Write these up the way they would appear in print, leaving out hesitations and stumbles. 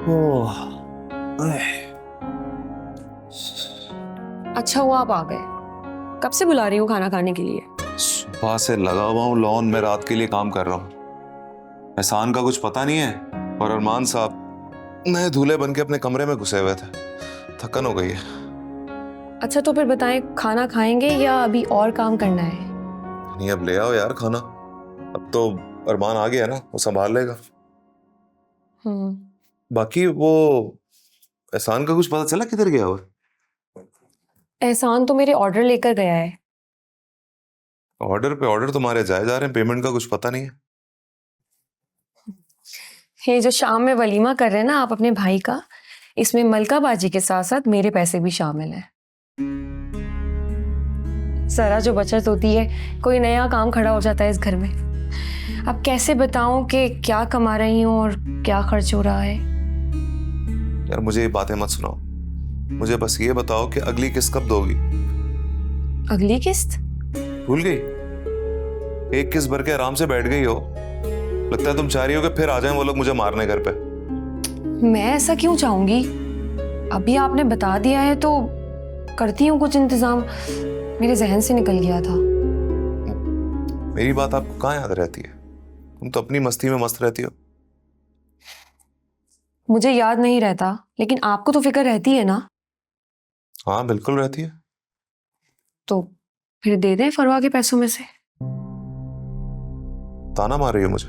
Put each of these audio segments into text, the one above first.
ओह, अच्छा हुआ आप आ गए। कब से बुला रही हूँ खाना खाने के लिए? सुबह से लगा हुआ हूँ लॉन में, रात के लिए काम कर रहा हूँ। एहसान का कुछ पता नहीं है और अरमान साहब नए दूल्हे बन के अपने कमरे में घुसे हुए थे। थकन हो गई है। अच्छा तो फिर बताएं, खाना खाएंगे या अभी और काम करना है? नहीं, अब ले आओ यार खाना। अब तो अरमान आ गया है ना, वो संभाल लेगा। बाकी वो एहसान का कुछ पता चला किधर गया हुआ? एहसान तो मेरे ऑर्डर लेकर गया है। ऑर्डर पे ऑर्डर तुम्हारे जाए जा रहे हैं, पेमेंट का कुछ पता नहीं है। ये जो शाम में वलीमा कर रहे हैं ना आप अपने भाई का, इसमें मलका बाजी के साथ साथ मेरे पैसे भी शामिल हैं। जरा जो बचत होती है, कोई नया काम खड़ा हो जाता है इस घर में। अब कैसे बताऊं कि क्या कमा रही हूँ और क्या खर्च हो रहा है। यार मुझे ये बातें मत सुनाओ, मुझे बस ये बताओ कि अगली किस्त कब दोगी? अगली किस्त? भूल गई? एक किस्त भर के आराम से बैठ गई हो। लगता है तुम चाह रही हो कि फिर आ जाएं वो लोग मुझे मारने घर पे। मैं ऐसा क्यों चाहूंगी? अभी आपने बता दिया है तो करती हूँ कुछ इंतजाम। मेरे जहन से निकल गया था। मेरी बात आपको कहाँ याद रहती है? तुम तो अपनी मस्ती में मस्त रहती हो। मुझे याद नहीं रहता, लेकिन आपको तो फिक्र रहती है ना? हाँ बिल्कुल रहती है। तो फिर दे दें फरवा के पैसों में से। ताना मार रही हो मुझे?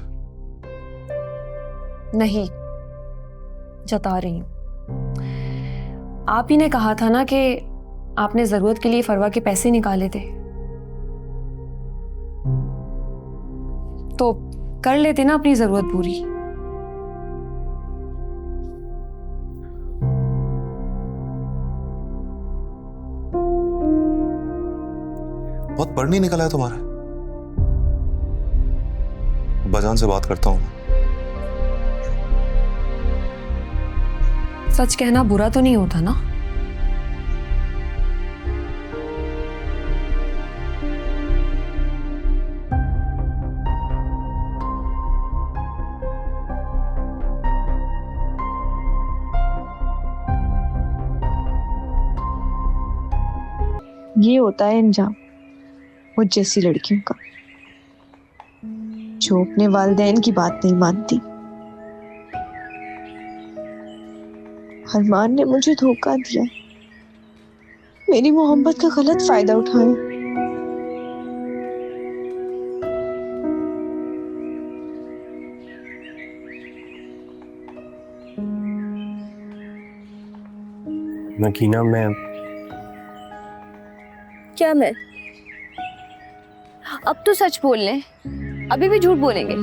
नहीं, जता रही हूं। आप ही ने कहा था ना कि आपने जरूरत के लिए फरवा के पैसे निकाले थे, तो कर लेते ना अपनी जरूरत पूरी। बहुत पढ़ नहीं निकला है तुम्हारा। बजान से बात करता हूँ। सच कहना बुरा तो नहीं होता ना? ये होता है अंजाम वो जैसी लड़कियों का, जो अपने वालिदैन की बात नहीं मानती। अरमान ने मुझे धोखा दिया, मेरी मोहब्बत का गलत फायदा उठाया। नगीना, मैं क्या? मैं अब तो सच बोल लें, अभी भी झूठ बोलेंगे?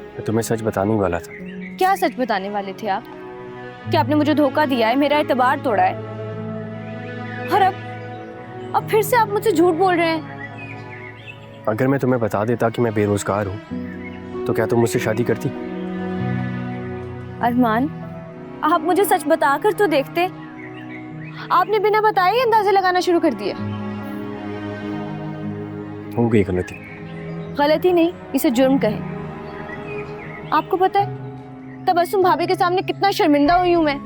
मैं तुम्हें सच बताने वाला था। क्या सच बताने वाले थे आप? कि आपने मुझे धोखा दिया है, मेरा एतबार तोड़ा है, और अब फिर से आप मुझसे झूठ बोल रहे हैं। अगर मैं तुम्हें बता देता कि मैं बेरोजगार हूँ, तो क्या तुम मुझसे शादी करती? अरमान, आप मुझे सच बताकर तो देखते। आपने बिना बताए ही अंदाजे लगाना शुरू कर दिया। हो गई गलती। गलती नहीं, इसे जुर्म कहें। आपको पता है तबस्सुम भाभी के सामने कितना शर्मिंदा हुई हूं मैं।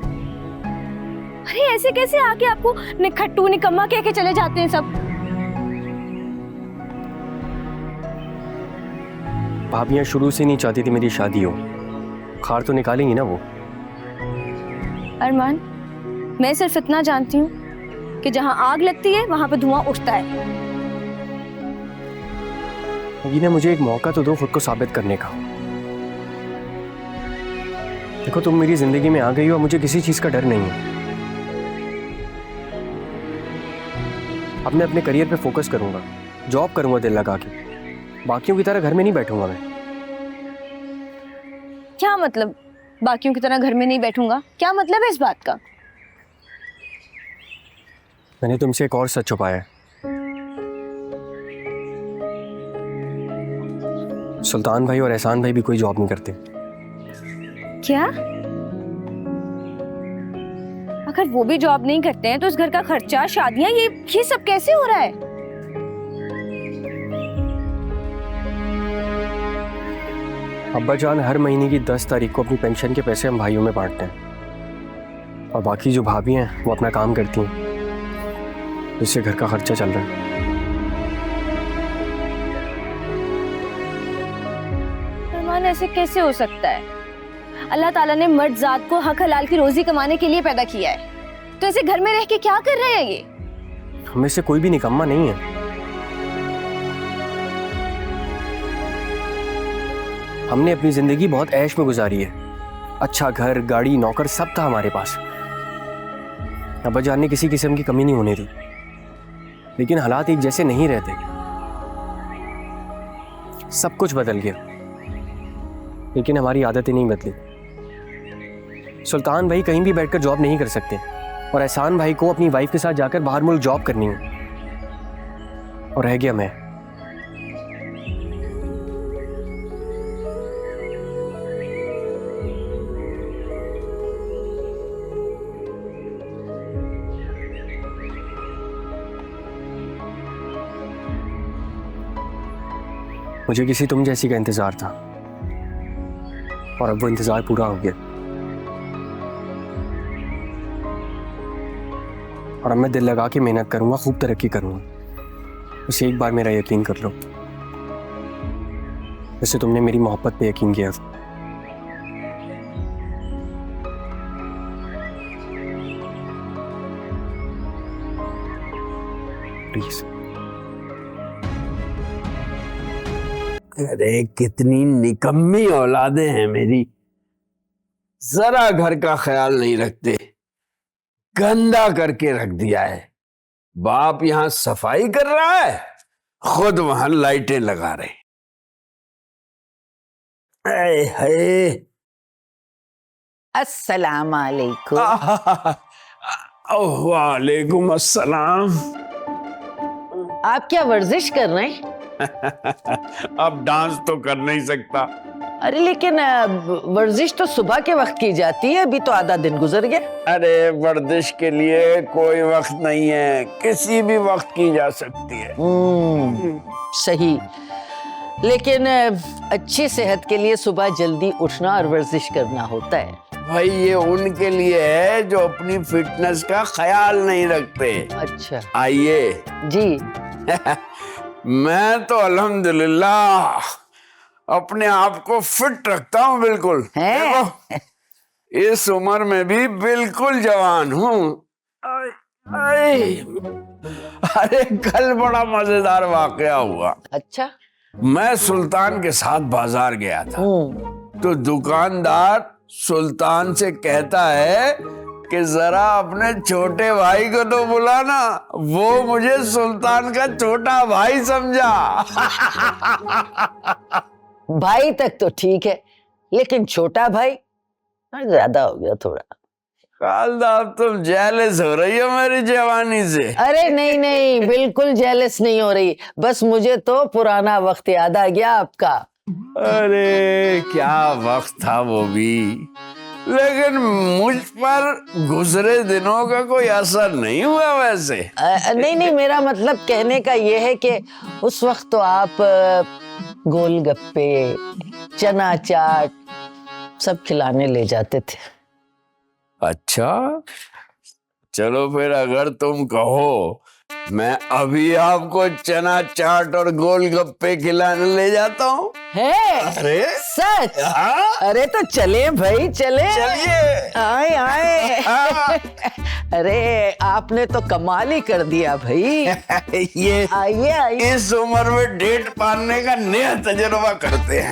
अरे ऐसे कैसे आके आपको निखट्टू निकम्मा कह के चले जाते हैं सब। भाभियां शुरू से नहीं चाहती थी मेरी शादी हो। खार तो निकालेंगी ना वो। अरमान, मैं सिर्फ इतना जानती हूँ कि जहां आग लगती है वहां पर धुआं उठता है। नगीना, मुझे एक मौका तो दो खुद को साबित करने का। देखो, तुम मेरी जिंदगी में आ गई हो, मुझे किसी चीज का डर नहीं है। अब मैं अपने करियर पे फोकस करूंगा, जॉब करूंगा दिल लगा के। बाकियों की तरह घर में नहीं बैठूंगा मैं। क्या मतलब बाकियों की तरह घर में नहीं बैठूंगा? क्या मतलब है इस बात का? मैंने तुमसे एक और सच छुपाया है। सुल्तान भाई और एहसान भाई भी कोई जॉब नहीं करते। क्या? अगर वो भी जॉब नहीं करते हैं तो इस घर का खर्चा, शादियां, ये सब कैसे हो रहा है? अब्बा जान हर महीने की 10 तारीख को अपनी पेंशन के पैसे हम भाइयों में बांटते हैं, और बाकी जो भाभी हैं वो अपना काम करती हैं, जिससे घर का खर्चा चल रहा है। अरमान, ऐसे कैसे हो सकता है? अल्लाह ताला ने मर्द जात को हक हलाल की रोजी कमाने के लिए पैदा किया है, तो ऐसे घर में रह के क्या कर रहे हैं ये? हमें से कोई भी निकम्मा नहीं है। हमने अपनी जिंदगी बहुत ऐश में गुजारी है। अच्छा घर, गाड़ी, नौकर सब था हमारे पास। अब्बा जान ने किसी किस्म की कमी नहीं होने दी, लेकिन हालात एक जैसे नहीं रहते। सब कुछ बदल गया, लेकिन हमारी आदतें नहीं बदली। सुल्तान भाई कहीं भी बैठकर जॉब नहीं कर सकते, और एहसान भाई को अपनी वाइफ के साथ जाकर बाहर मुल्क जॉब करनी है, और रह गया मैं। मुझे किसी तुम जैसी का इंतजार था, और अब वो इंतजार पूरा हो गया। और अब मैं दिल लगा के मेहनत करूंगा, खूब तरक्की करूंगा। बस एक बार मेरा यकीन कर लो, जैसे तुमने मेरी मोहब्बत पे यकीन किया था। प्लीज। अरे कितनी निकम्मी औलादें हैं मेरी, जरा घर का ख्याल नहीं रखते, गंदा करके रख दिया है। बाप यहां सफाई कर रहा है, खुद वहां लाइटें लगा रहे। है अस्सलाम वालेकुम। वालेकुम अस्सलाम। आप क्या वर्जिश कर रहे हैं? अब डांस तो कर नहीं सकता। अरे लेकिन वर्जिश तो सुबह के वक्त की जाती है, अभी तो आधा दिन गुजर गया। अरे वर्जिश के लिए कोई वक्त नहीं है, किसी भी वक्त की जा सकती है। सही, लेकिन अच्छी सेहत के लिए सुबह जल्दी उठना और वर्जिश करना होता है। भाई ये उनके लिए है जो अपनी फिटनेस का ख्याल नहीं रखते। अच्छा। आइए जी। मैं तो अल्हम्दुलिल्लाह अपने आप को फिट रखता हूँ बिल्कुल। हैं? इस उम्र में भी बिल्कुल जवान हूँ। अरे कल बड़ा मजेदार वाकया हुआ। अच्छा। मैं सुल्तान के साथ बाजार गया था, तो दुकानदार सुल्तान से कहता है कि जरा अपने छोटे भाई को तो बुलाना, वो मुझे सुल्तान का छोटा भाई समझा। भाई तक तो ठीक है, लेकिन छोटा भाई ज्यादा हो गया थोड़ा। खालदार तुम जेलस हो रही हो मेरी जवानी से? अरे नहीं नहीं, बिल्कुल जेलस नहीं हो रही, बस मुझे तो पुराना वक्त याद आ गया आपका। अरे क्या वक्त था वो भी, लेकिन मुझ पर गुजरे दिनों का कोई असर नहीं हुआ वैसे। नहीं नहीं, मेरा मतलब कहने का ये है कि उस वक्त तो आप गोलगप्पे, चना चाट सब खिलाने ले जाते थे। अच्छा चलो फिर, अगर तुम कहो मैं अभी आपको चना चाट और गोलगप्पे खिलाने ले जाता हूँ। है? अरे सच? हाँ? अरे तो चले भाई, चले। चलिए। आए आए। हाँ। अरे आपने तो कमाल ही कर दिया भाई। ये आइए आइए। इस उम्र में डेट पालने का नया तजुर्बा करते हैं।